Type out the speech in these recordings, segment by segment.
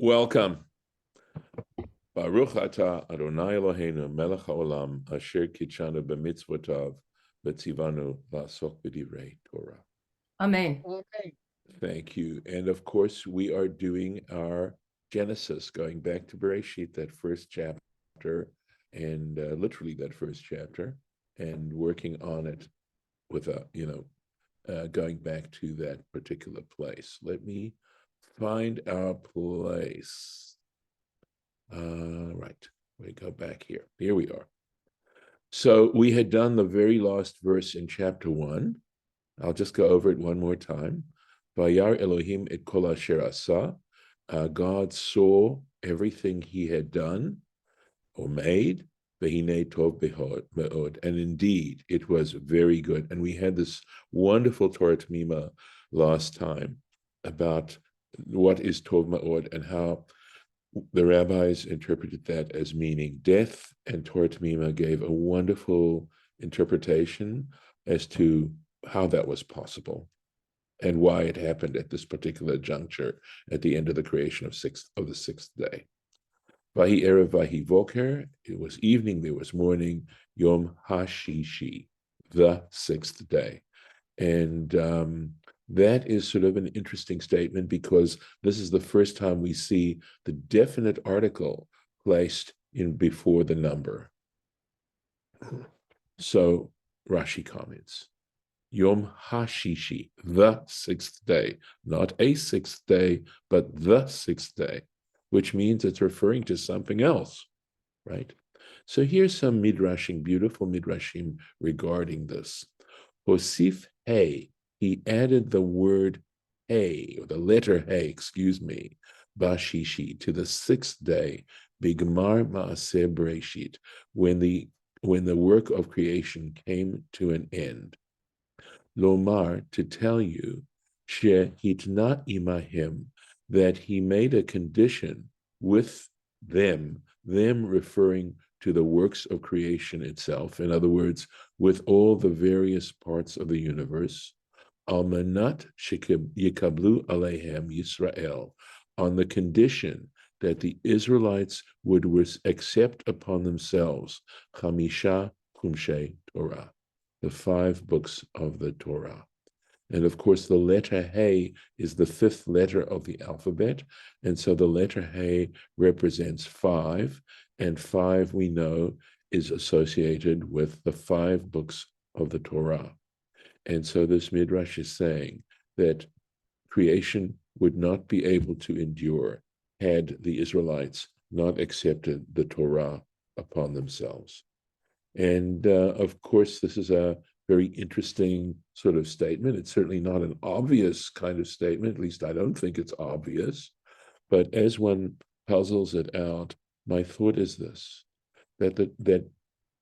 Welcome. Baruch atah Adonai Eloheinu melech haolam asher kitshanu b'mitzvotav v'tzivanu la'asok b'divrei Torah. Amen. Thank you. And of course, we are doing our Genesis, going back to Bereshit, that first chapter, and literally that first chapter, and working on it with going back to that particular place. Let me find our place. Right, we go back here. Here we are. So we had done the very last verse in chapter 1. I'll just go over it one more time. Vayar Elohim et kol asher asa. God saw everything he had done or made. Vehine tov me'od. And indeed, it was very good. And we had this wonderful Torah Tamima last time about what is tov me'od and how the rabbis interpreted that as meaning death, and Torah Tamima gave a wonderful interpretation as to how that was possible and why it happened at this particular juncture at the end of the creation of the sixth day. Vahi erev vahi voker, it was evening, there was morning, Yom HaShishi, the sixth day. And that is sort of an interesting statement because this is the first time we see the definite article placed in before the number. So Rashi comments, Yom HaShishi, the sixth day, not a sixth day, but the sixth day, which means it's referring to something else, right? So here's some midrashim, beautiful midrashim regarding this. Hosif Hey, he added the word Hey, or the letter Hey, excuse me, Bashishi, to the sixth day, Bigmar Maaseh Bereshit, when the work of creation came to an end. Lomar, to tell you, Shehitna imahim, that he made a condition with them referring to the works of creation itself, in other words, with all the various parts of the universe, almanat yikablu alehem Yisrael, on the condition that the Israelites would accept upon themselves Chamisha Kumshei Torah, the 5 books of the Torah. And of course, the letter Hey is the 5th letter of the alphabet. And so the letter Hey represents 5, and 5 we know is associated with the 5 books of the Torah. And so this Midrash is saying that creation would not be able to endure had the Israelites not accepted the Torah upon themselves. And of course, this is a very interesting sort of statement. It's certainly not an obvious kind of statement, at least I don't think it's obvious. But as one puzzles it out, my thought is this, that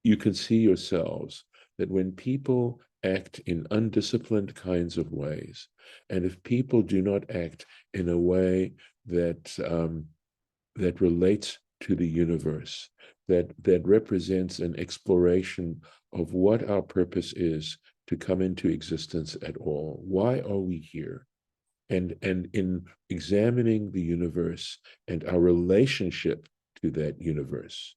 you can see yourselves that when people act in undisciplined kinds of ways, and if people do not act in a way that that relates to the universe, that represents an exploration of what our purpose is to come into existence at all. Why are we here? And in examining the universe and our relationship to that universe,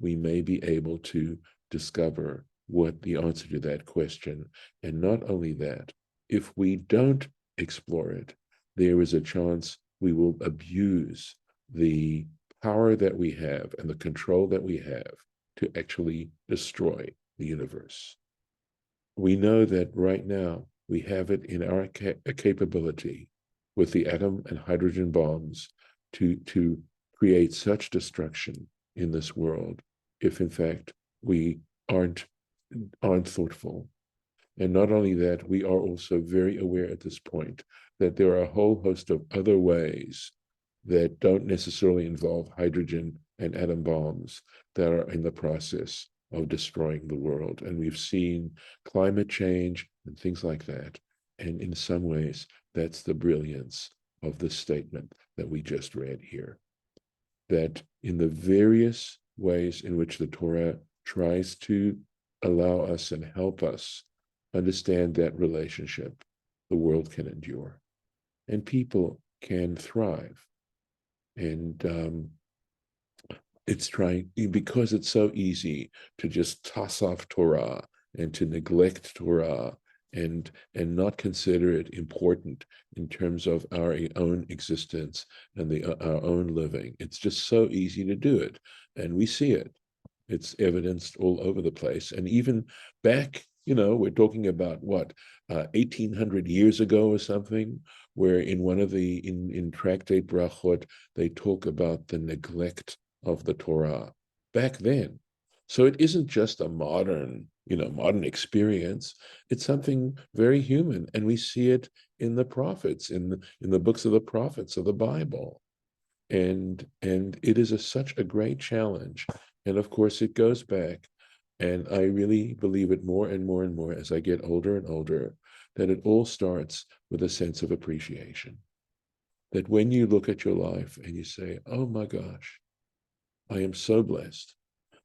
we may be able to discover what the answer to that question. And not only that, if we don't explore it, there is a chance we will abuse the power that we have and the control that we have to actually destroy the universe. We know that right now we have it in our capability with the atom and hydrogen bombs to create such destruction in this world if in fact we aren't thoughtful. And not only that, we are also very aware at this point that there are a whole host of other ways that don't necessarily involve hydrogen and atom bombs that are in the process of destroying the world. And we've seen climate change and things like that. And in some ways, that's the brilliance of the statement that we just read here. That in the various ways in which the Torah tries to allow us and help us understand that relationship, the world can endure and people can thrive. And it's trying, because it's so easy to just toss off Torah and to neglect Torah and not consider it important in terms of our own existence and our own living. It's just so easy to do it, and we see it. It's evidenced all over the place, and even back, we're talking about what, 1800 years ago or something, where in one of the in Tractate Brachot they talk about the neglect of the Torah back then. So it isn't just a modern experience. It's something very human, and we see it in the prophets, in the books of the prophets of the Bible. And it is such a great challenge. And of course, it goes back, and I really believe it more and more and more as I get older and older, that it all starts with a sense of appreciation. That when you look at your life and you say, oh my gosh, I am so blessed.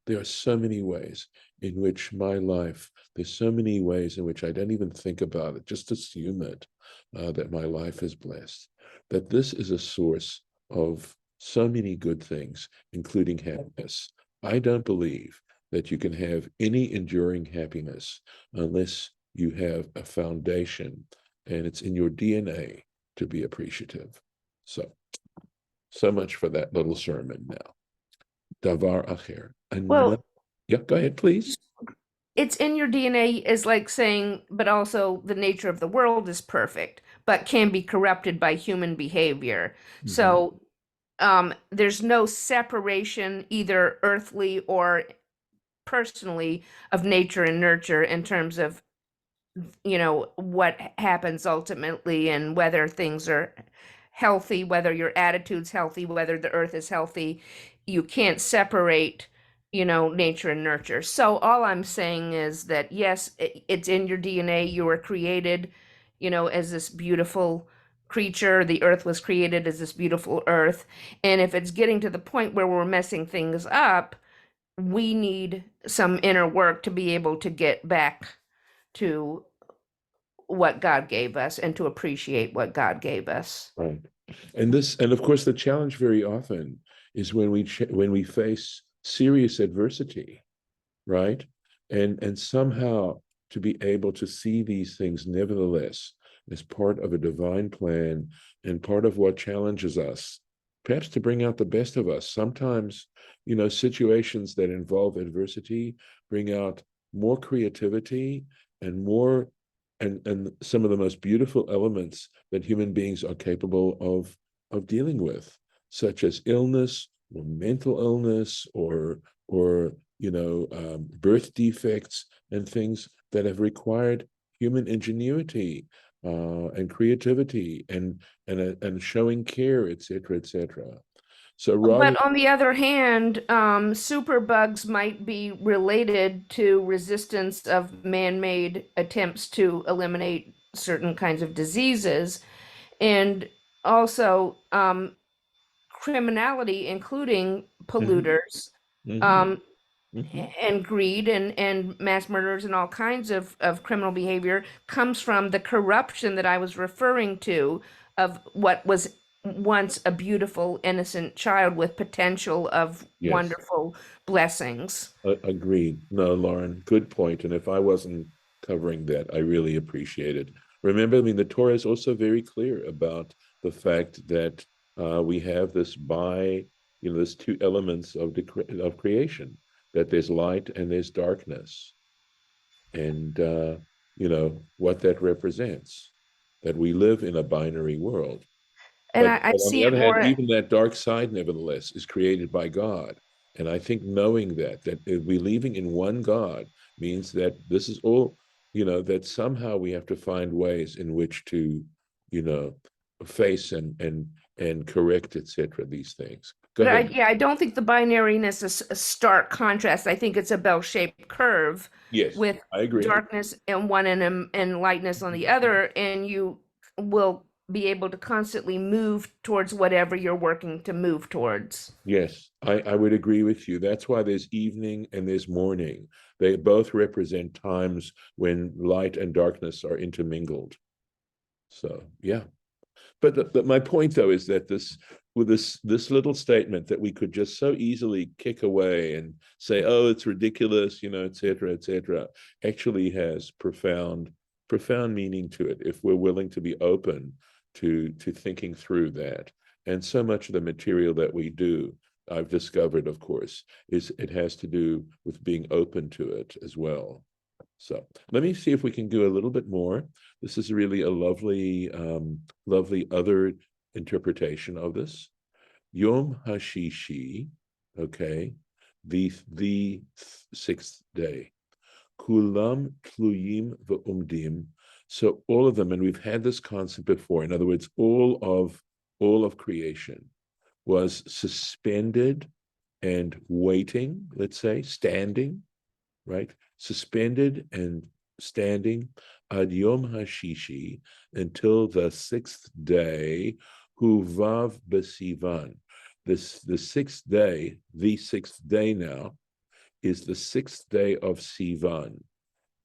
There are so many ways in which there's so many ways in which I don't even think about it, just assume it, that my life is blessed, that this is a source of so many good things, including happiness. I don't believe that you can have any enduring happiness unless you have a foundation and it's in your DNA to be appreciative. So much for that little sermon now. Davar acher. Well, Yeah, go ahead, please. it's in your DNA is like saying, but also the nature of the world is perfect, but can be corrupted by human behavior. Mm-hmm. So there's no separation, either earthly or personally, of nature and nurture in terms of what happens ultimately and whether things are healthy, whether your attitude's healthy, whether the earth is healthy. You can't separate, nature and nurture. So all I'm saying is that yes, it's in your DNA. You were created, as this beautiful creature. The earth was created as this beautiful earth. And if it's getting to the point where we're messing things up, we need some inner work to be able to get back to what God gave us and to appreciate what God gave us. Right. And of course, the challenge very often is when we face serious adversity, right? And somehow to be able to see these things nevertheless as part of a divine plan and part of what challenges us, perhaps to bring out the best of us. Sometimes, situations that involve adversity bring out more creativity and more and some of the most beautiful elements that human beings are capable of dealing with, such as illness or mental illness or birth defects and things that have required human ingenuity and creativity and showing care, etc., etc. So rather, But on the other hand, superbugs might be related to resistance of man-made attempts to eliminate certain kinds of diseases, and also criminality, including mhm, polluters. mhm, Um, mhm, and greed and mass murders and all kinds of criminal behavior comes from the corruption that I was referring to of what was once a beautiful, innocent child with potential of yes. wonderful blessings. Agreed. No, Lauren, good point. And if I wasn't covering that, I really appreciate it. Remember, I mean, the Torah is also very clear about the fact that we have there's two elements of creation, that there's light and there's darkness, and what that represents, that we live in a binary world. And But, I but on see the it other hand, more. even that dark side, nevertheless, is created by God. And I think knowing that believing in one God means that this is all, that somehow we have to find ways in which to, you know, face and correct, etc., these things. Go But ahead. yeah, I don't think the binariness is a stark contrast. I think it's a bell-shaped curve Yes, with I agree. darkness on one and lightness on the other, and you will be able to constantly move towards whatever you're working to move towards. Yes, I would agree with you. That's why there's evening and there's morning. They both represent times when light and darkness are intermingled. So, yeah. But my point, though, is that with this little statement that we could just so easily kick away and say, oh, it's ridiculous, et cetera, actually has profound meaning to it if we're willing to be open to thinking through that. And so much of the material that we do, I've discovered, of course, it has to do with being open to it as well. So let me see if we can do a little bit more. This is really a lovely, lovely other interpretation of this. Yom Hashishi, okay, the sixth day. Kulam tluyim ve'umdim. So all of them, and we've had this concept before. In other words, all of creation was suspended and waiting, let's say, standing, right? Suspended and standing ad yom hashishi, until the sixth day, hu vav b'sivan. The sixth day now, is the sixth day of Sivan.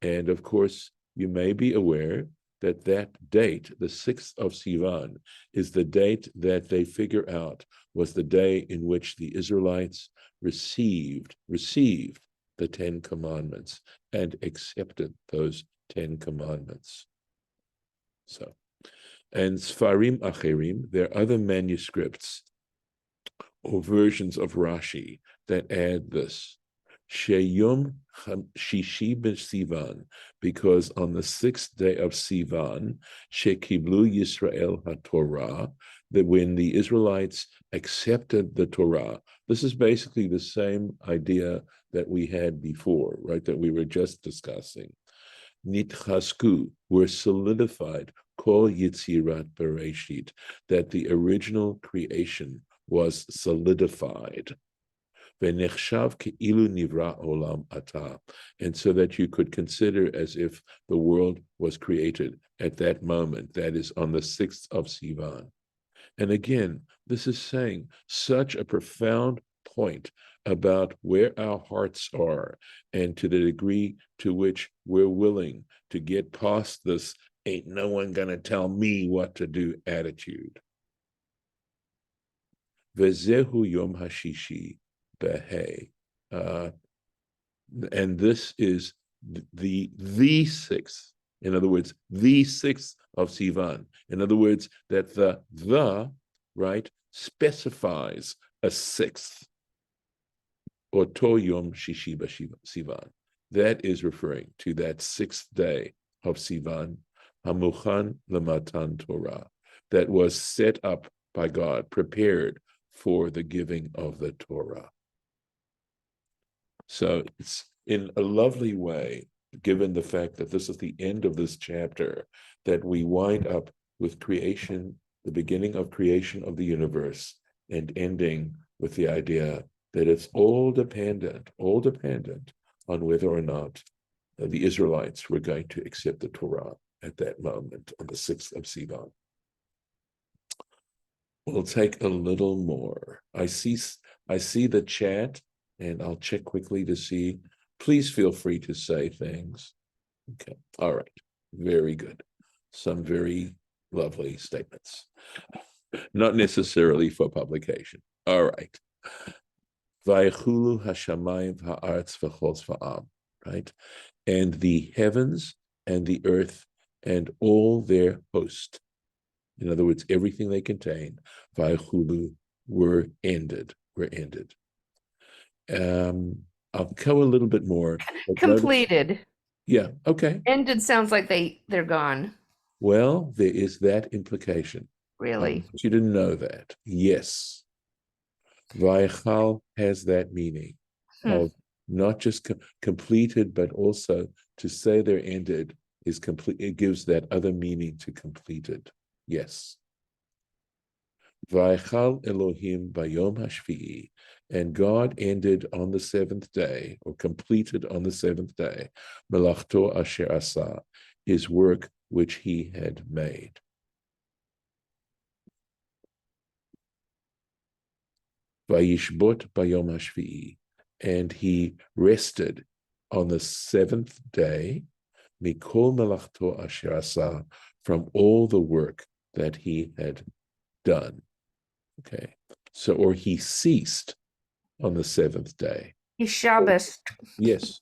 And of course, you may be aware that date, the 6th of Sivan, is the date that they figure out was the day in which the Israelites received the 10 commandments and accepted those 10 commandments. So, and Sfarim Acherim, there are other manuscripts or versions of Rashi that add this. Sheyom Shishi b'Sivan, because on the 6th day of Sivan, Shekiblu Yisrael HaTorah, that when the Israelites accepted the Torah, this is basically the same idea that we had before, right, that we were just discussing. Nitchasku, were solidified, Kol Yitzirat Bereshit, that the original creation was solidified. And so that you could consider as if the world was created at that moment, that is on the 6th of Sivan. And again, this is saying such a profound point about where our hearts are and to the degree to which we're willing to get past this ain't no one gonna tell me what to do attitude. Vezehu Yom Hashishi. And this is the sixth. In other words, the 6th of Sivan. In other words, that the right specifies a 6th. Or to Yom Shishi Sivan. That is referring to that 6th day of Sivan, Hamuchan Lamatan Torah, that was set up by God, prepared for the giving of the Torah. So it's in a lovely way, given the fact that this is the end of this chapter, that we wind up with creation, the beginning of creation of the universe, and ending with the idea that it's all dependent on whether or not the Israelites were going to accept the Torah at that moment on the 6th of Sivan. We'll take a little more. I see the chat, and I'll check quickly to see. Please feel free to say things. Okay, all right, very good. Some very lovely statements. Not necessarily for publication. All right. Vaychulu hashamayim ha'aretz v'chol v'am, right? And the heavens and the earth and all their host, in other words, everything they contain, vaychulu, were ended. I'll go a little bit more. Completed. Yeah, okay. Ended sounds like they're gone. Well, there is that implication. Really? I want you to know that. Yes. Vaychal has that meaning of not just completed, but also to say they're ended is complete. It gives that other meaning to completed. Yes. Vaychal Elohim bayom hashvi'i, and God ended on the 7th day, or completed on the 7th day, melachto asher asa, his work which he had made. Vayishbot bayom hashvi'i, and he rested on the 7th day, mikol melachto asher asa, from all the work that he had done. Okay, So, or he ceased on the seventh day. He Shabbos. Yes.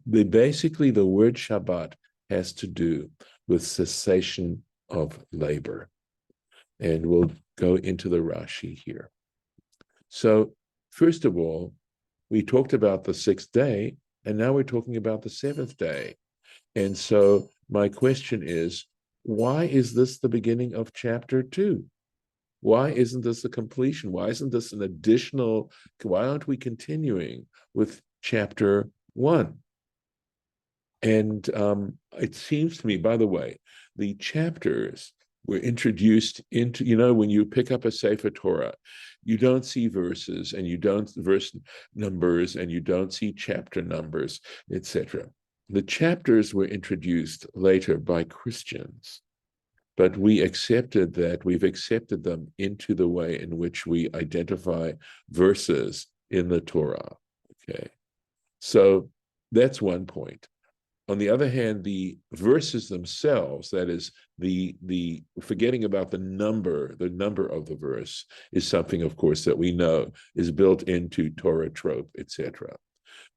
Basically the word Shabbat has to do with cessation of labor. And we'll go into the Rashi here. So, first of all, we talked about the sixth day, and now we're talking about the seventh day. And so my question is, why is this the beginning of chapter 2? Why isn't this a completion? Why isn't this an additional? Why aren't we continuing with chapter 1? And it seems to me, by the way, the chapters were introduced into, when you pick up a Sefer Torah, you don't see verses and you don't verse numbers and you don't see chapter numbers, etc. The chapters were introduced later by Christians, but we've accepted them into the way in which we identify verses in the Torah. Okay. So that's one point. On the other hand, the verses themselves, that is the forgetting about the number of the verse is something, of course, that we know is built into Torah trope, etc.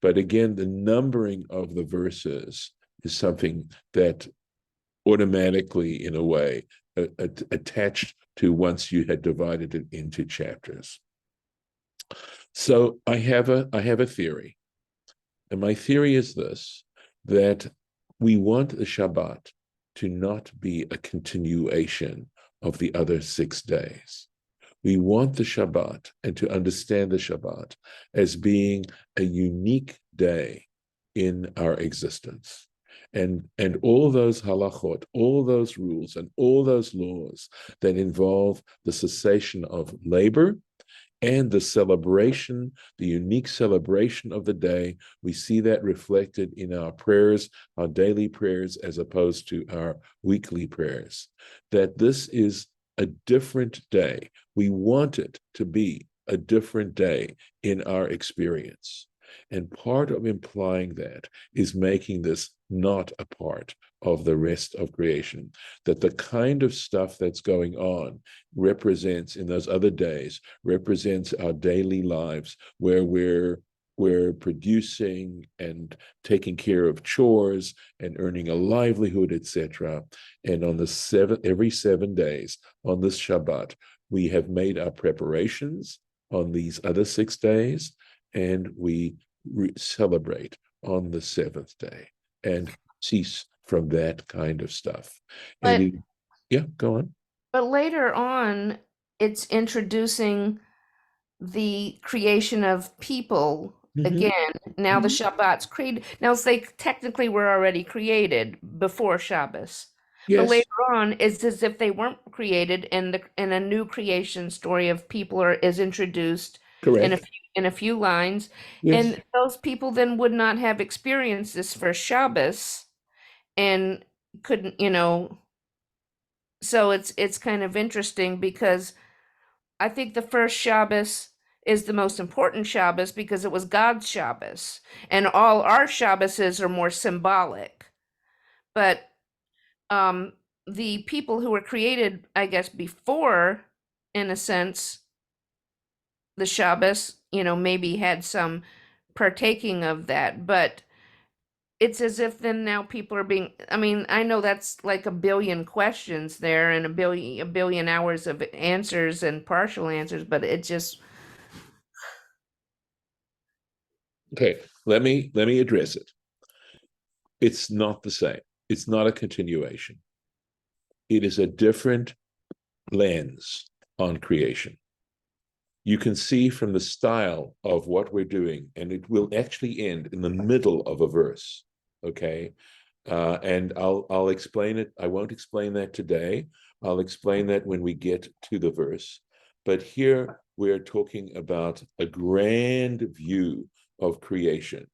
But again, the numbering of the verses is something that automatically, in a way, attached to once you had divided it into chapters. So I have a theory, and my theory is this: that we want the Shabbat to not be a continuation of the other 6 days. We want the Shabbat and to understand the Shabbat as being a unique day in our existence. And all those halachot, all those rules, and all those laws that involve the cessation of labor and the celebration, the unique celebration of the day, we see that reflected in our prayers, our daily prayers, as opposed to our weekly prayers. That this is a different day. We want it to be a different day in our experience. And part of implying that is making this not a part of the rest of creation, that the kind of stuff that's going on represents, in those other days, represents our daily lives where we're producing and taking care of chores and earning a livelihood, etc. And on every 7 days on this Shabbat, we have made our preparations on these other 6 days, and we celebrate on the 7th day and cease from that kind of stuff. But Yeah, go on. but later on, it's introducing the creation of people Mm-hmm. again. Now the Mm-hmm. Shabbat's created. Now they technically were already created before Shabbos, but Yes, later on, it's as if they weren't created, and a new creation story of people is introduced in correct. in a few lines, Yes. and those people then would not have experienced this for Shabbos and couldn't, so it's kind of interesting because I think the first Shabbos is the most important Shabbos because it was God's Shabbos, and all our Shabboses are more symbolic. But um, the people who were created, I guess, before, in a sense, the Shabbos, maybe had some partaking of that, but it's as if then now people are being, I mean, I know that's like a billion questions there and a billion hours of answers and partial answers, but it just Okay, let me address it. It's not the same. It's not a continuation. It is a different lens on creation. You can see from the style of what we're doing, and it will actually end in the middle of a verse. Okay. And I'll explain it. I won't explain that today. I'll explain that when we get to the verse. But here we're talking about a grand view of creation.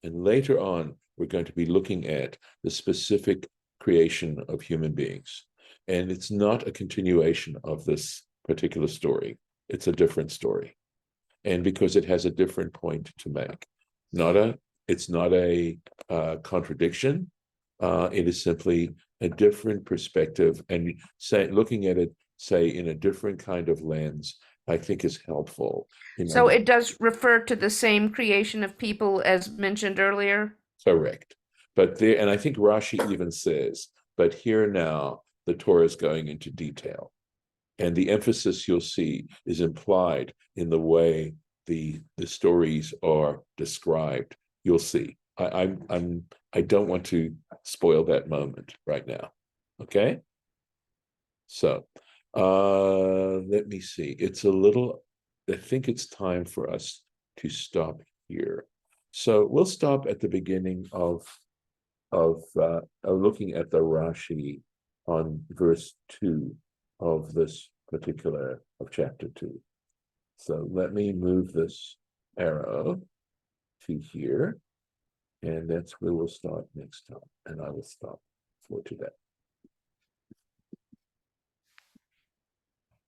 And later on, we're going to be looking at the specific creation of human beings. And it's not a continuation of this particular story. It's a different story. And because it has a different point to make. It's not a contradiction. It is simply a different perspective, and looking at it say in a different kind of lens, I think is helpful. So it does refer to the same creation of people as mentioned earlier? Correct. But there, and I think Rashi even says, but here now the Torah is going into detail. And the emphasis you'll see is implied in the way the stories are described. You'll see. I don't want to spoil that moment right now. Okay. So let me see. It's a little, I think it's time for us to stop here. So we'll stop at the beginning of looking at the Rashi on verse 2 of this particular of chapter 2. So let me move this arrow to here, and that's where we'll start next time. And I will stop for today.